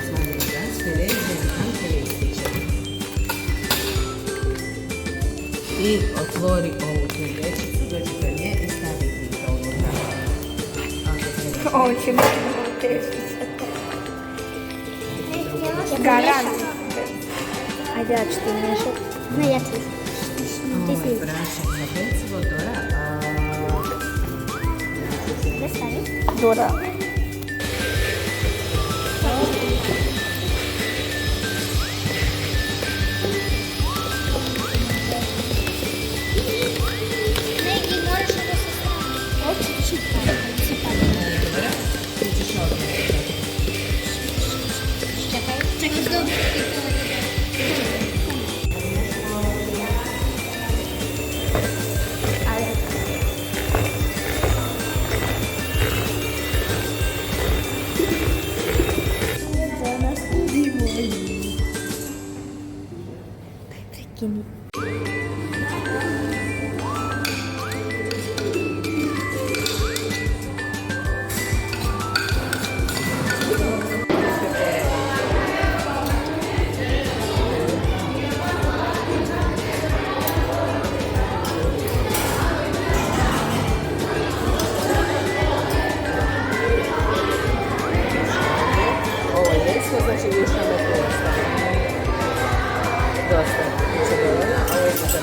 Smanjeni granske reže na tanke listiće. I otvori ovu tu vrećicu, dođi do nje i stavi Pita unutra. Ovo će biti malo teško. Garant. Ajde, ja ću ti miješati. Ne, ja ću. Ovo je prašak za pecivo, Dora. Gdje stavi? Dora. Neki moraš da se stavi. Hoće čitati. Dora, ti ćeš ovdje. Čekaj, dobro. Kini. Ovo je jesko, znači još nam je dosta. Dosta. Ovo je za